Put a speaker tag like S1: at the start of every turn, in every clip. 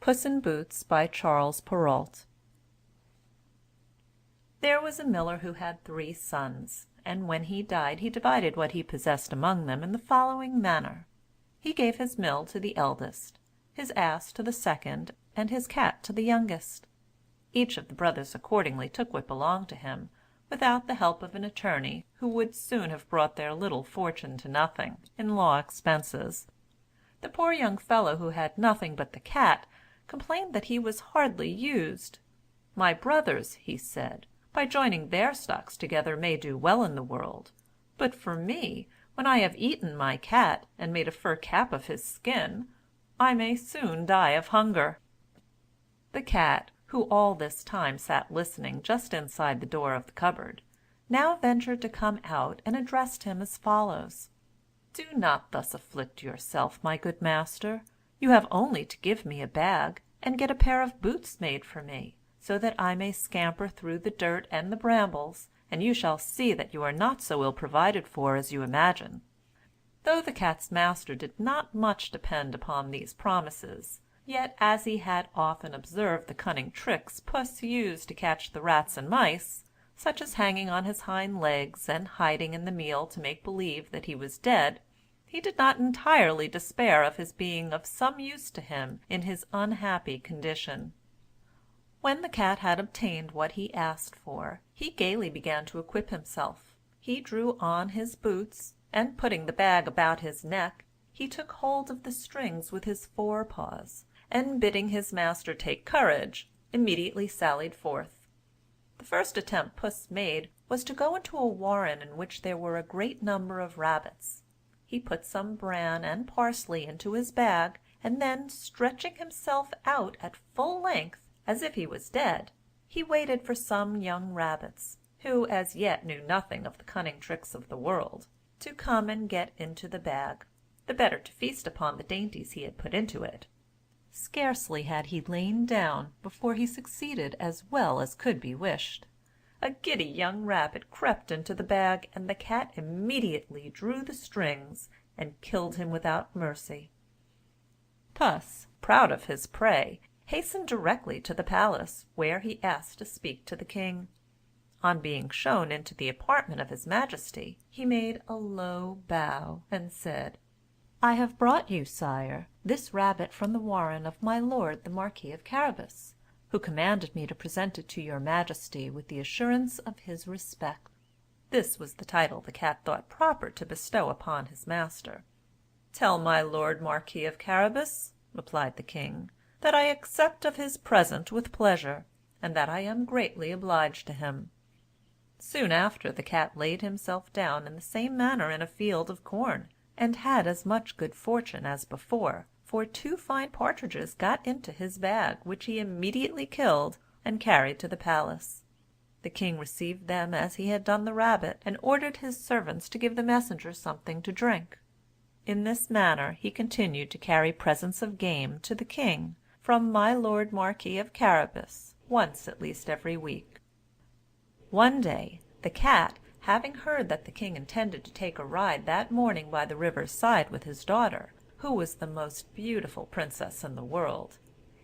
S1: Puss in Boots by Charles Perrault. There was a miller who had 3 sons, and when he died he divided what he possessed among them in the following manner. He gave his mill to the eldest, his ass to the second, and his cat to the youngest. Each of the brothers accordingly took what belonged to him, without the help of an attorney, who would soon have brought their little fortune to nothing, in law expenses. The poor young fellow who had nothing but the cat complained that he was hardly used. "My brothers," he said, "by joining their stocks together may do well in the world, but for me, when I have eaten my cat, and made a fur cap of his skin, I may soon die of hunger." The cat, who all this time sat listening just inside the door of the cupboard, now ventured to come out and addressed him as follows: "Do not thus afflict yourself, my good master. You have only to give me a bag, and get a pair of boots made for me, so that I may scamper through the dirt and the brambles, and you shall see that you are not so ill provided for as you imagine." Though the cat's master did not much depend upon these promises, yet as he had often observed the cunning tricks Puss used to catch the rats and mice, such as hanging on his hind legs and hiding in the meal to make believe that he was dead, he did not entirely despair of his being of some use to him in his unhappy condition. When the cat had obtained what he asked for, he gaily began to equip himself. He drew on his boots, and putting the bag about his neck, he took hold of the strings with his 4 paws, and bidding his master take courage, immediately sallied forth. The first attempt Puss made was to go into a warren in which there were a great number of rabbits. He put some bran and parsley into his bag, and then, stretching himself out at full length, as if he was dead, he waited for some young rabbits, who as yet knew nothing of the cunning tricks of the world, to come and get into the bag, the better to feast upon the dainties he had put into it. Scarcely had he lain down before he succeeded as well as could be wished. A giddy young rabbit crept into the bag, and the cat immediately drew the strings and killed him without mercy. Puss, proud of his prey, hastened directly to the palace, where he asked to speak to the king. On being shown into the apartment of his majesty, he made a low bow, and said, "I have brought you, sire, this rabbit from the warren of my lord the Marquis of Carabas, who commanded me to present it to your majesty with the assurance of his respect." This was the title the cat thought proper to bestow upon his master. "Tell my lord Marquis of Carabas," replied the king, "that I accept of his present with pleasure, and that I am greatly obliged to him." Soon after the cat laid himself down in the same manner in a field of corn, and had as much good fortune as before, for 2 fine partridges got into his bag, which he immediately killed and carried to the palace. The king received them as he had done the rabbit, and ordered his servants to give the messenger something to drink. In this manner he continued to carry presents of game to the king from my lord Marquis of Carabas once at least every week. One day the cat, having heard that the king intended to take a ride that morning by the river's side with his daughter, who was the most beautiful princess in the world,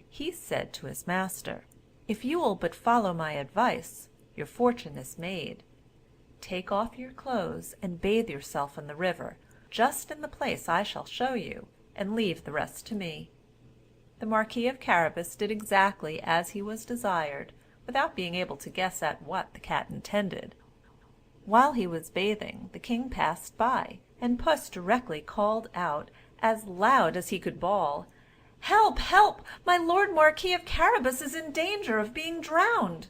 S1: he said to his master, "If you will but follow my advice, your fortune is made. Take off your clothes and bathe yourself in the river, just in the place I shall show you, and leave the rest to me." The Marquis of Carabas did exactly as he was desired, without being able to guess at what the cat intended. While he was bathing, the king passed by, and Puss directly called out, as loud as he could bawl, "Help! help! My lord Marquis of Carabas is in danger of being drowned."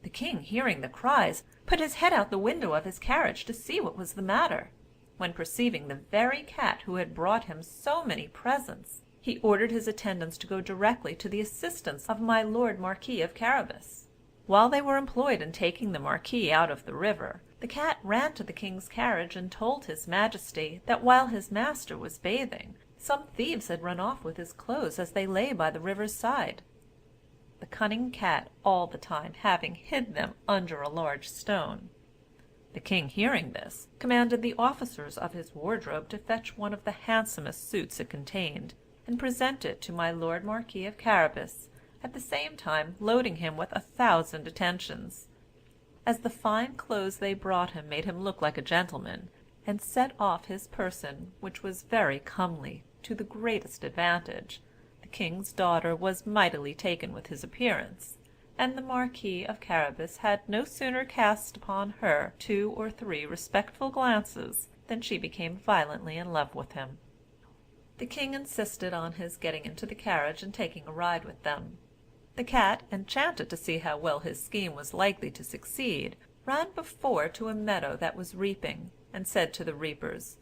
S1: The king, hearing the cries, put his head out the window of his carriage to see what was the matter, when perceiving the very cat who had brought him so many presents, he ordered his attendants to go directly to the assistance of my lord Marquis of Carabas. While they were employed in taking the Marquis out of the river, the cat ran to the king's carriage and told his majesty that while his master was bathing, some thieves had run off with his clothes as they lay by the river's side, the cunning cat all the time having hid them under a large stone. The king, hearing this, commanded the officers of his wardrobe to fetch one of the handsomest suits it contained, and present it to my lord Marquis of Carabas, at the same time loading him with 1,000 attentions. As the fine clothes they brought him made him look like a gentleman, and set off his person, which was very comely, to the greatest advantage, the king's daughter was mightily taken with his appearance, and the Marquis of Carabas had no sooner cast upon her 2 or 3 respectful glances than she became violently in love with him. The king insisted on his getting into the carriage and taking a ride with them. The cat, enchanted to see how well his scheme was likely to succeed, ran before to a meadow that was reaping, and said to the reapers,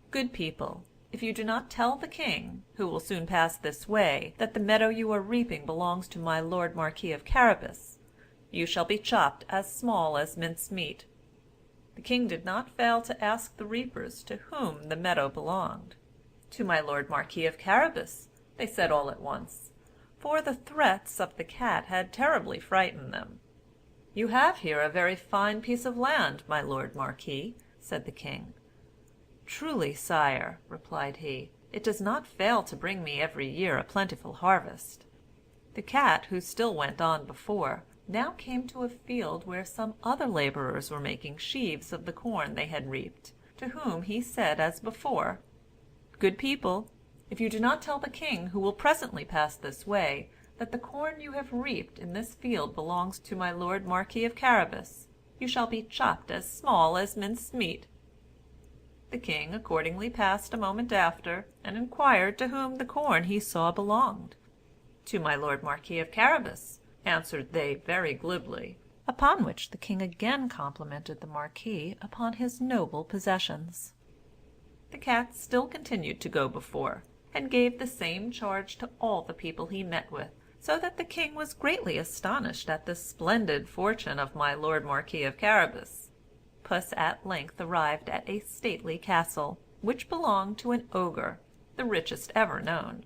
S1: "Good people, if you do not tell the king, who will soon pass this way, that the meadow you are reaping belongs to my lord Marquis of Carabas, you shall be chopped as small as mince meat." The king did not fail to ask the reapers to whom the meadow belonged. "To my lord Marquis of Carabas," they said all at once, for the threats of the cat had terribly frightened them. "You have here a very fine piece of land, my lord Marquis," said the king. "Truly, sire," replied he, "it does not fail to bring me every year a plentiful harvest." The cat, who still went on before, now came to a field where some other laborers were making sheaves of the corn they had reaped, to whom he said as before, "Good people, if you do not tell the king, who will presently pass this way, that the corn you have reaped in this field belongs to my lord Marquis of Carabas, you shall be chopped as small as minced meat." The king accordingly passed a moment after, and inquired to whom the corn he saw belonged. "To my lord Marquis of Carabas," answered they very glibly, upon which the king again complimented the marquis upon his noble possessions. The cat still continued to go before, and gave the same charge to all the people he met with, so that the king was greatly astonished at the splendid fortune of my lord Marquis of Carabas. Puss at length arrived at a stately castle, which belonged to an ogre, the richest ever known,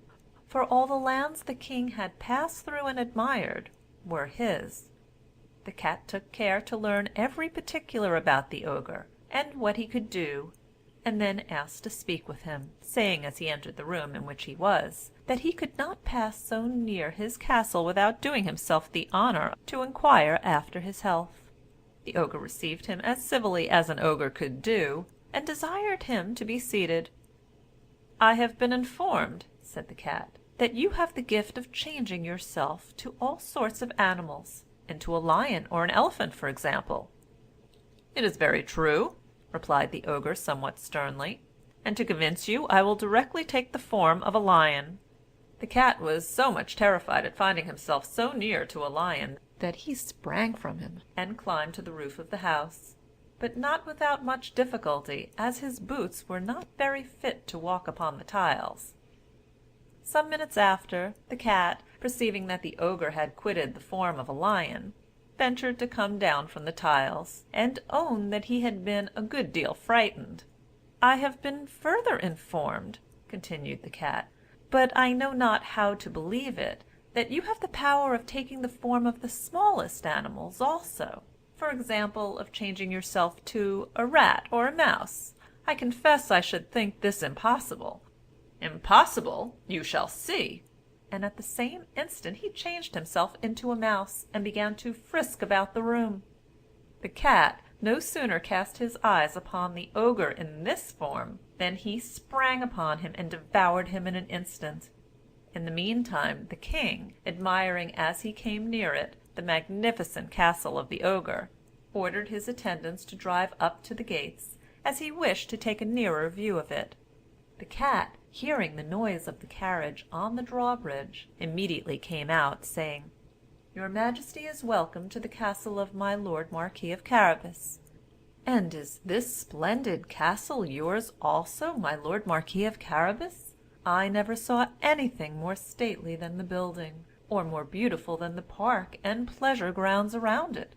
S1: for all the lands the king had passed through and admired were his. The cat took care to learn every particular about the ogre, and what he could do, and then asked to speak with him, saying as he entered the room in which he was, that he could not pass so near his castle without doing himself the honor to inquire after his health. The ogre received him as civilly as an ogre could do, and desired him to be seated. "I have been informed," said the cat, "that you have the gift of changing yourself to all sorts of animals, into a lion or an elephant, for example." "It is very true," replied the ogre somewhat sternly, "and to convince you I will directly take the form of a lion." The cat was so much terrified at finding himself so near to a lion that he sprang from him and climbed to the roof of the house, but not without much difficulty, as his boots were not very fit to walk upon the tiles. Some minutes after, the cat, perceiving that the ogre had quitted the form of a lion, ventured to come down from the tiles, and owned that he had been a good deal frightened. "I have been further informed," continued the cat, "but I know not how to believe it, that you have the power of taking the form of the smallest animals also, for example, of changing yourself to a rat or a mouse. I confess I should think this impossible." "Impossible! You shall see." And at the same instant he changed himself into a mouse, and began to frisk about the room. The cat no sooner cast his eyes upon the ogre in this form than he sprang upon him and devoured him in an instant. In the meantime the king, admiring as he came near it the magnificent castle of the ogre, ordered his attendants to drive up to the gates, as he wished to take a nearer view of it. The cat, hearing the noise of the carriage on the drawbridge, immediately came out, saying, "Your majesty is welcome to the castle of my lord Marquis of Carabas." "And is this splendid castle yours also, my lord Marquis of Carabas? I never saw anything more stately than the building, or more beautiful than the park and pleasure grounds around it.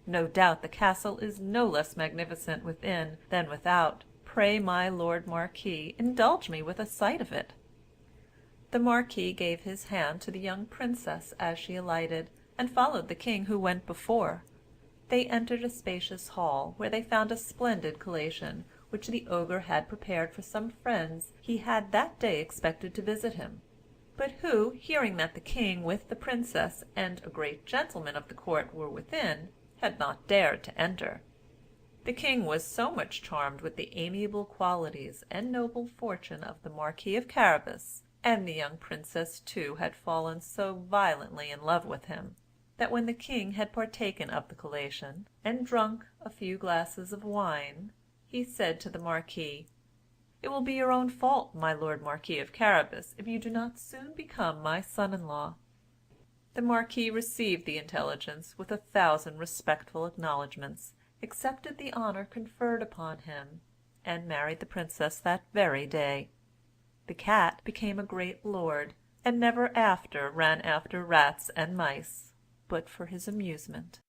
S1: No doubt the castle is no less magnificent within than without. Pray, my lord Marquis, indulge me with a sight of it." The Marquis gave his hand to the young princess as she alighted, and followed the king, who went before. They entered a spacious hall, where they found a splendid collation, which the ogre had prepared for some friends he had that day expected to visit him. but who, hearing that the king with the princess and a great gentleman of the court were within, had not dared to enter. The king was so much charmed with the amiable qualities and noble fortune of the Marquis of Carabas, and the young princess too had fallen so violently in love with him, that when the king had partaken of the collation, and drunk a few glasses of wine, he said to the marquis, "It will be your own fault, my lord Marquis of Carabas, if you do not soon become my son-in-law." The marquis received the intelligence with 1,000 respectful acknowledgments, accepted the honor conferred upon him, and married the princess that very day. The cat became a great lord, and never after ran after rats and mice, but for his amusement.